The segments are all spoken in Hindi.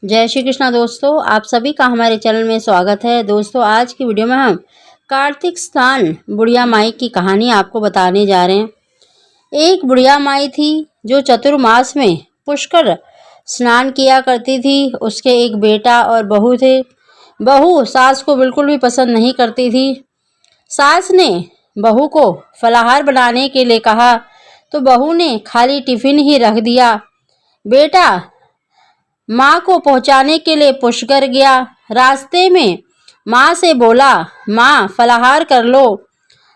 जय श्री कृष्णा दोस्तों, आप सभी का हमारे चैनल में स्वागत है। दोस्तों, आज की वीडियो में हम कार्तिक स्नान बुढ़िया माई की कहानी आपको बताने जा रहे हैं। एक बुढ़िया माई थी जो चतुर्मास में पुष्कर स्नान किया करती थी। उसके एक बेटा और बहू थे। बहू सास को बिल्कुल भी पसंद नहीं करती थी। सास ने बहू को फलाहार बनाने के लिए कहा तो बहू ने खाली टिफिन ही रख दिया। बेटा माँ को पहुँचाने के लिए पुष्कर गया। रास्ते में माँ से बोला, माँ फलाहार कर लो।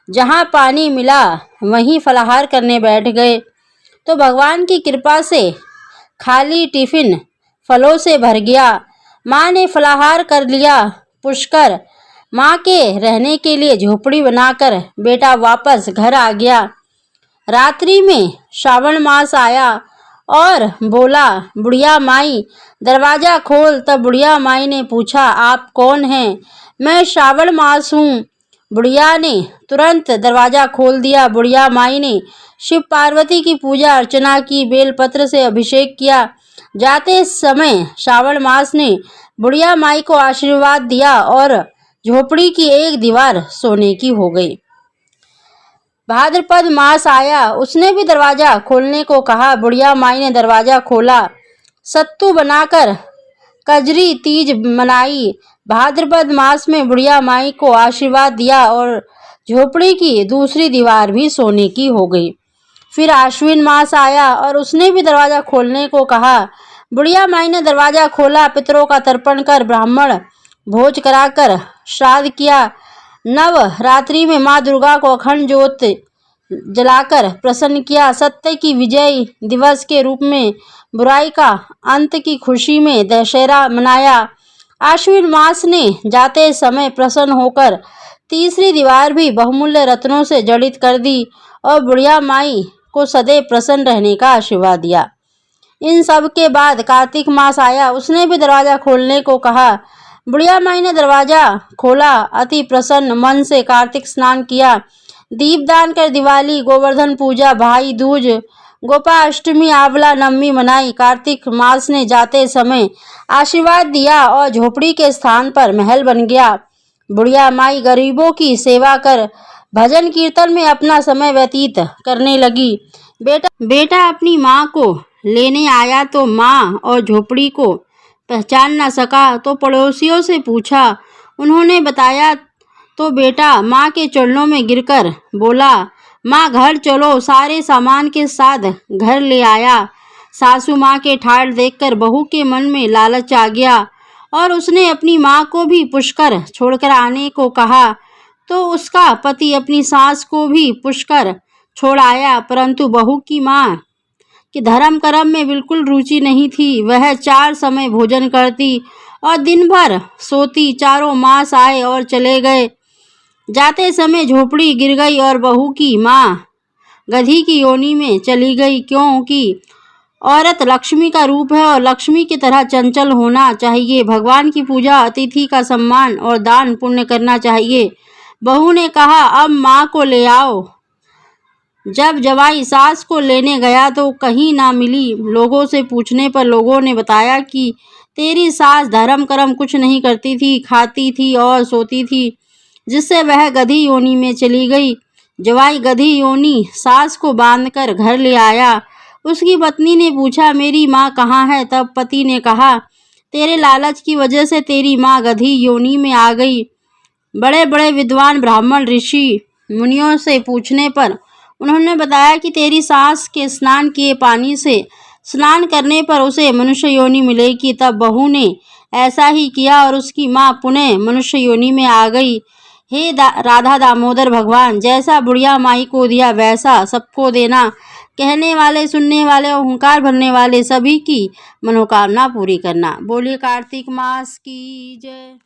जहाँ पानी मिला वहीं फलाहार करने बैठ गए तो भगवान की कृपा से खाली टिफिन फलों से भर गया। माँ ने फलाहार कर लिया। पुष्कर माँ के रहने के लिए झोपड़ी बनाकर बेटा वापस घर आ गया। रात्रि में श्रावण मास आया और बोला, बुढ़िया माई दरवाज़ा खोल। तब बुढ़िया माई ने पूछा, आप कौन हैं? मैं श्रावण मास हूँ। बुढ़िया ने तुरंत दरवाज़ा खोल दिया। बुढ़िया माई ने शिव पार्वती की पूजा अर्चना की, बेलपत्र से अभिषेक किया। जाते समय श्रावण मास ने बुढ़िया माई को आशीर्वाद दिया और झोपड़ी की एक दीवार सोने की हो गई। भाद्रपद मास आया, उसने भी दरवाज़ा खोलने को कहा। बुढ़िया माई ने दरवाज़ा खोला। सत्तू बनाकर कजरी तीज मनाई। भाद्रपद मास में बुढ़िया माई को आशीर्वाद दिया और झोपड़ी की दूसरी दीवार भी सोने की हो गई। फिर आश्विन मास आया और उसने भी दरवाज़ा खोलने को कहा। बुढ़िया माई ने दरवाज़ा खोला। पितरों का तर्पण कर ब्राह्मण भोज कराकर श्राद्ध किया। नव रात्रि में माँ दुर्गा को अखंड ज्योत जलाकर प्रसन्न किया। सत्य की विजय दिवस के रूप में बुराई का अंत की खुशी में दशहरा मनाया। आश्विन मास ने जाते समय प्रसन्न होकर तीसरी दीवार भी बहुमूल्य रत्नों से जड़ित कर दी और बुढ़िया माई को सदैव प्रसन्न रहने का आशीर्वाद दिया। इन सब के बाद कार्तिक मास आया, उसने भी दरवाज़ा खोलने को कहा। बुढ़िया माई ने दरवाज़ा खोला। अति प्रसन्न मन से कार्तिक स्नान किया। दीपदान कर दिवाली, गोवर्धन पूजा, भाई दूज, गोपाष्टमी, आंवला नवमी मनाई। कार्तिक मास ने जाते समय आशीर्वाद दिया और झोपड़ी के स्थान पर महल बन गया। बुढ़िया माई गरीबों की सेवा कर भजन कीर्तन में अपना समय व्यतीत करने लगी। बेटा अपनी माँ को लेने आया तो माँ और झोपड़ी को पहचान न सका तो पड़ोसियों से पूछा। उन्होंने बताया तो बेटा माँ के चरणों में गिरकर बोला, माँ घर चलो। सारे सामान के साथ घर ले आया। सासू माँ के ठाठ देखकर बहू के मन में लालच आ गया और उसने अपनी माँ को भी पुष्कर छोड़कर आने को कहा तो उसका पति अपनी सास को भी पुष्कर छोड़ आया। परंतु बहू की माँ कि धर्म कर्म में बिल्कुल रुचि नहीं थी। वह 4 समय भोजन करती और दिन भर सोती। 4 मास आए और चले गए। जाते समय झोपड़ी गिर गई और बहू की माँ गधी की योनि में चली गई, क्योंकि औरत लक्ष्मी का रूप है और लक्ष्मी की तरह चंचल होना चाहिए। भगवान की पूजा, अतिथि का सम्मान और दान पुण्य करना चाहिए। बहू ने कहा, अब माँ को ले आओ। जब जवाई सास को लेने गया तो कहीं ना मिली। लोगों से पूछने पर लोगों ने बताया कि तेरी सास धर्म कर्म कुछ नहीं करती थी, खाती थी और सोती थी, जिससे वह गधी योनि में चली गई। जवाई गधी योनि सास को बांधकर घर ले आया। उसकी पत्नी ने पूछा, मेरी माँ कहाँ है? तब पति ने कहा, तेरे लालच की वजह से तेरी माँ गधी योनि में आ गई। बड़े बड़े विद्वान ब्राह्मण ऋषि मुनियों से पूछने पर उन्होंने बताया कि तेरी सास के स्नान किए पानी से स्नान करने पर उसे मनुष्य योनि मिलेगी। तब बहू ने ऐसा ही किया और उसकी माँ पुनः मनुष्य योनि में आ गई। हे राधा दामोदर भगवान, जैसा बुढ़िया माई को दिया वैसा सबको देना। कहने वाले, सुनने वाले और हुंकार भरने वाले सभी की मनोकामना पूरी करना। बोलिए कार्तिक मास की जय।